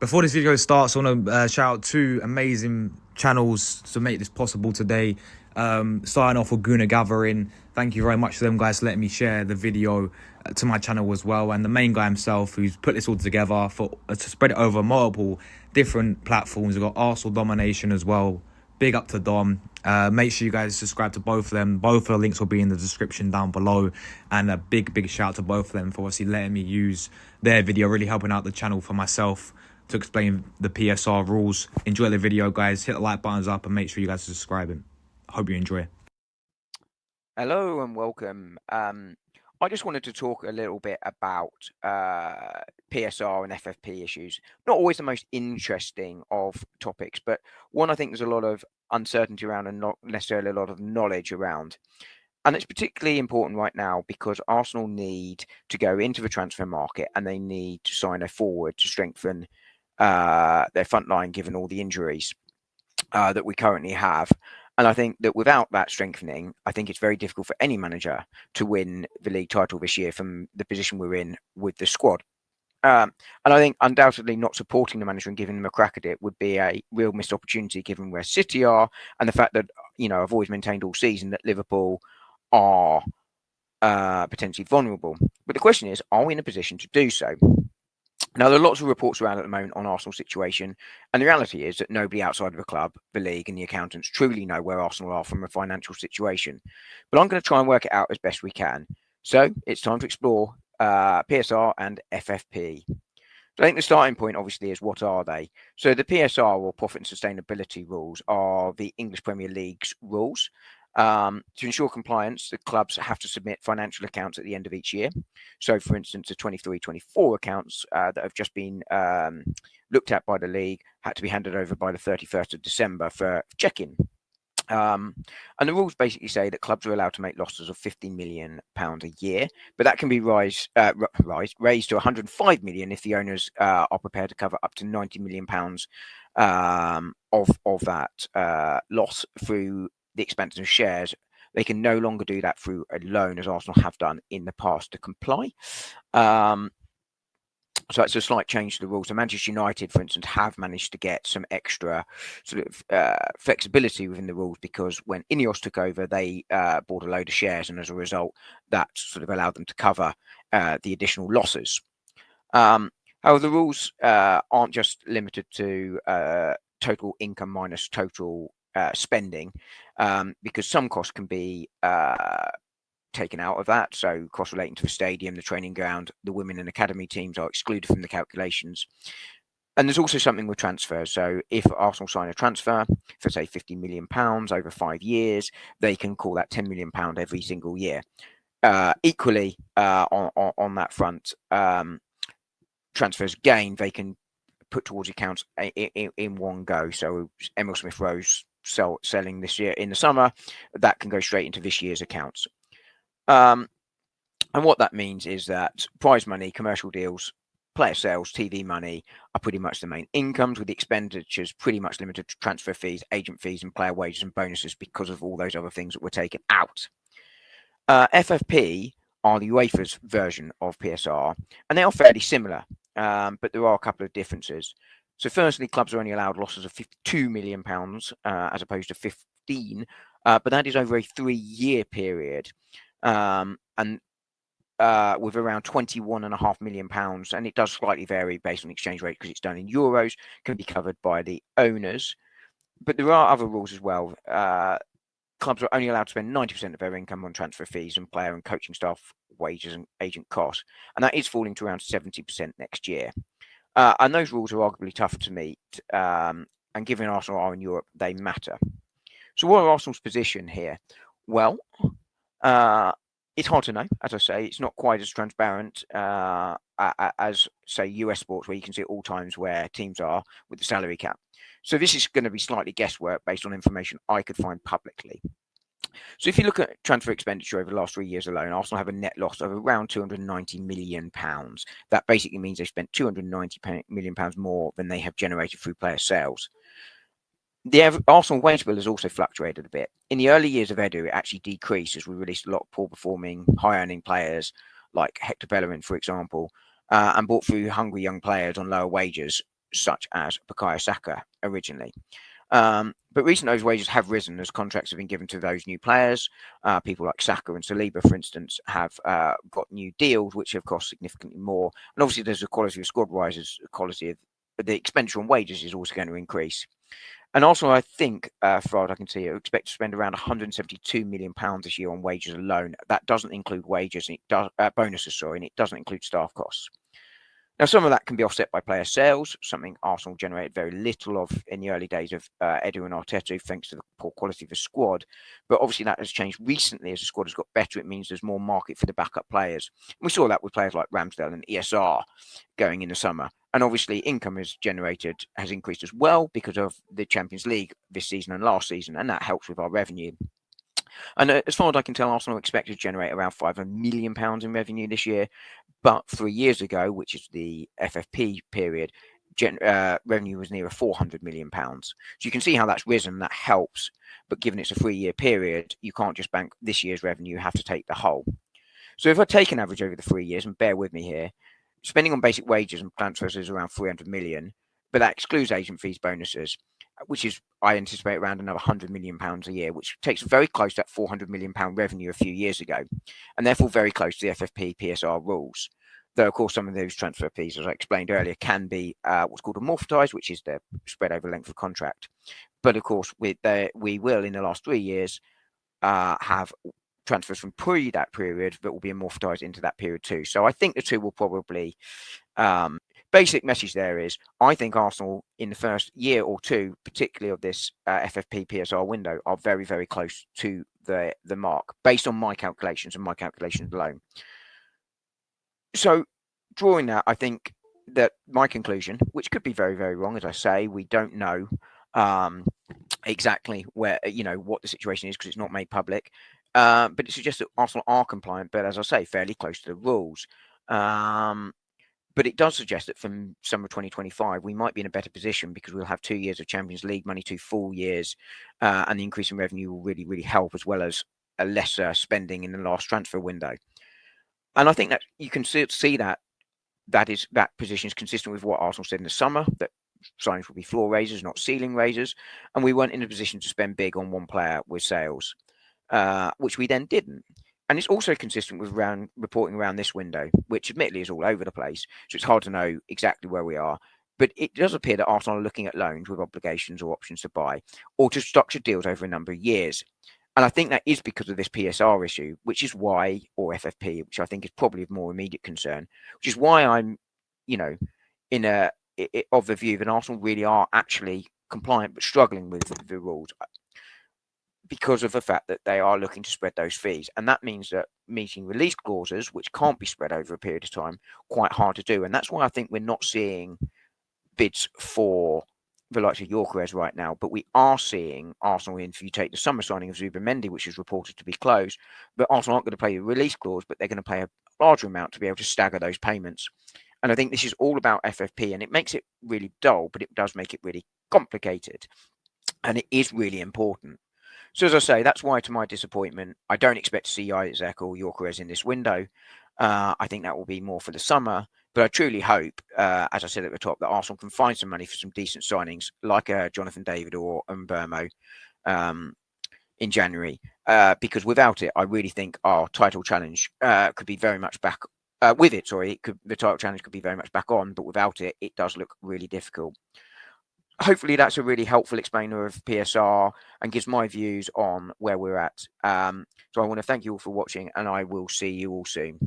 Before this video starts, I want to shout out two amazing channels to make this possible today. Starting off with Guna Gathering. Thank you very much to them guys for letting me share the video to my channel as well. And the main guy himself who's put this all together to spread it over multiple different platforms. We've got Arsenal Domination as well. Big up to Dom. Make sure you guys subscribe to both of them. Both of the links will be in the description down below. And a big shout out to both of them for obviously letting me use their video, really helping out the channel for myself to explain the PSR rules. Enjoy the video, guys. Hit the like buttons up and make sure you guys are subscribing. I hope you enjoy. Hello and welcome. I just wanted to talk a little bit about PSR and FFP issues. Not always the most interesting of topics, but one I think there's a lot of uncertainty around and not necessarily a lot of knowledge around. And it's particularly important right now because Arsenal need to go into the transfer market and they need to sign a forward to strengthen their front line, given all the injuries that we currently have. And I think that without that strengthening, I think it's very difficult for any manager to win the league title this year from the position we're in with the squad. And I think undoubtedly not supporting the manager and giving them a crack at it would be a real missed opportunity given where City are and the fact that, you know, I've always maintained all season that Liverpool are potentially vulnerable. But the question is, are we in a position to do so? Now, there are lots of reports around at the moment on Arsenal's situation, and the reality is that nobody outside of the club, the league and the accountants truly know where Arsenal are from a financial situation. But I'm going to try and work it out as best we can. So it's time to explore PSR and FFP. So I think the starting point, obviously, is what are they? So the PSR, or Profit and Sustainability Rules, are the English Premier League's rules. To ensure compliance, the clubs have to submit financial accounts at the end of each year. So, for instance, the 23-24 accounts that have just been looked at by the league had to be handed over by the 31st of December for check-in. And the rules basically say that clubs are allowed to make losses of £15 million a year, but that can be raised to £105 million if the owners are prepared to cover up to £90 million of that loss through the expense of shares. They can no longer do that through a loan, as Arsenal have done in the past to comply. So it's a slight change to the rules. So Manchester United, for instance, have managed to get some extra sort of flexibility within the rules because when Ineos took over, they bought a load of shares, and as a result, that sort of allowed them to cover the additional losses. However, the rules aren't just limited to total income minus total spending, because some costs can be taken out of that. So costs relating to the stadium, the training ground, the women and academy teams are excluded from the calculations. And there's also something with transfers. So if Arsenal sign a transfer for, say, £50 million over 5 years, they can call that £10 million every single year. Equally, on that front, transfers gained, they can put towards accounts in one go. So Emil Smith-Rowe's selling this year in the summer, that can go straight into this year's accounts. And what that means is that prize money, commercial deals, player sales, TV money are pretty much the main incomes, with the expenditures pretty much limited to transfer fees, agent fees, and player wages and bonuses because of all those other things that were taken out. FFP are the UEFA's version of PSR, and they are fairly similar, but there are a couple of differences. So firstly, clubs are only allowed losses of £52 million as opposed to 15, but that is over a 3-year period. And with around £21.5 million, and it does slightly vary based on exchange rate because it's done in euros, can be covered by the owners. But there are other rules as well. Clubs are only allowed to spend 90% of their income on transfer fees and player and coaching staff wages and agent costs, and that is falling to around 70% next year. And those rules are arguably tougher to meet, and given Arsenal are in Europe, they matter. So what are Arsenal's position here? Well, it's hard to know. As I say, it's not quite as transparent as, say, US sports, where you can see at all times where teams are with the salary cap. So this is going to be slightly guesswork based on information I could find publicly. So if you look at transfer expenditure over the last 3 years alone, Arsenal have a net loss of around £290 million. That basically means they've spent £290 million more than they have generated through player sales. The Arsenal wage bill has also fluctuated a bit. In the early years of Edu, it actually decreased as we released a lot of poor-performing, high-earning players like Hector Bellerin, for example, and brought through hungry young players on lower wages. such as Bukayo Saka originally. But recently, those wages have risen as contracts have been given to those new players. People like Saka and Saliba, for instance, have got new deals, which have cost significantly more. And obviously, there's the quality of squad rises, the quality of the expenditure on wages is also going to increase. And also, I think, for what I can see, I expect to spend around £172 million this year on wages alone. That doesn't include wages, and it does bonuses, sorry, and it doesn't include staff costs. Now, some of that can be offset by player sales, something Arsenal generated very little of in the early days of Edu and Arteta, thanks to the poor quality of the squad. But obviously, that has changed recently as the squad has got better. It means there's more market for the backup players. And we saw that with players like Ramsdale and ESR going in the summer. And obviously, income has increased as well because of the Champions League this season and last season, and that helps with our revenue. And as far as I can tell, Arsenal expect to generate around £500 million in revenue this year. But 3 years ago, which is the FFP period, revenue was near £400 million. So you can see how that's risen. That helps. But given it's a 3-year period, you can't just bank this year's revenue. You have to take the whole. So if I take an average over the 3 years, and bear with me here, spending on basic wages and transfers is around 300 million, but that excludes agent fees, bonuses, which is, I anticipate, around another £100 million a year, which takes very close to that £400 million revenue a few years ago, and therefore very close to the FFP PSR rules. Though, of course, some of those transfer fees, as I explained earlier, can be what's called amortized, which is the spread over length of contract. But, of course, we will, in the last 3 years, have transfers from pre that period that will be amortized into that period too. So I think the two will probably basic message there is, I think Arsenal in the first year or two, particularly of this FFP PSR window, are very, very close to the mark based on my calculations and my calculations alone. So drawing that, I think that my conclusion, which could be very, very wrong, as I say, we don't know exactly where, what the situation is because it's not made public. But it suggests that Arsenal are compliant, but as I say, fairly close to the rules. But it does suggest that from summer 2025, we might be in a better position because we'll have 2 years of Champions League money, 2 full years, and the increase in revenue will really, really help, as well as a lesser spending in the last transfer window. And I think that you can see that position is consistent with what Arsenal said in the summer, that signings will be floor raisers, not ceiling raisers, and we weren't in a position to spend big on one player with sales, which we then didn't. And it's also consistent with reporting around this window, which admittedly is all over the place, so it's hard to know exactly where we are. But it does appear that Arsenal are looking at loans with obligations or options to buy, or to structure deals over a number of years. And I think that is because of this PSR issue, which is why, or FFP, which I think is probably of more immediate concern, which is why I'm, of the view that Arsenal really are actually compliant but struggling with the rules, because of the fact that they are looking to spread those fees. And that means that meeting release clauses, which can't be spread over a period of time, quite hard to do. And that's why I think we're not seeing bids for the likes of Gyökeres right now, but we are seeing Arsenal, if you take the summer signing of Zubimendi, which is reported to be closed, but Arsenal aren't going to pay a release clause, but they're going to pay a larger amount to be able to stagger those payments. And I think this is all about FFP, and it makes it really dull, but it does make it really complicated. And it is really important. So as I say, that's why, to my disappointment, I don't expect to see Isaac or Gyökeres in this window. I think that will be more for the summer. But I truly hope, as I said at the top, that Arsenal can find some money for some decent signings, like Jonathan David or Mbeumo in January. Because without it, I really think our title challenge could be very much back. With it, sorry, the title challenge could be very much back on. But without it, it does look really difficult. Hopefully that's a really helpful explainer of PSR and gives my views on where we're at. So I want to thank you all for watching, and I will see you all soon.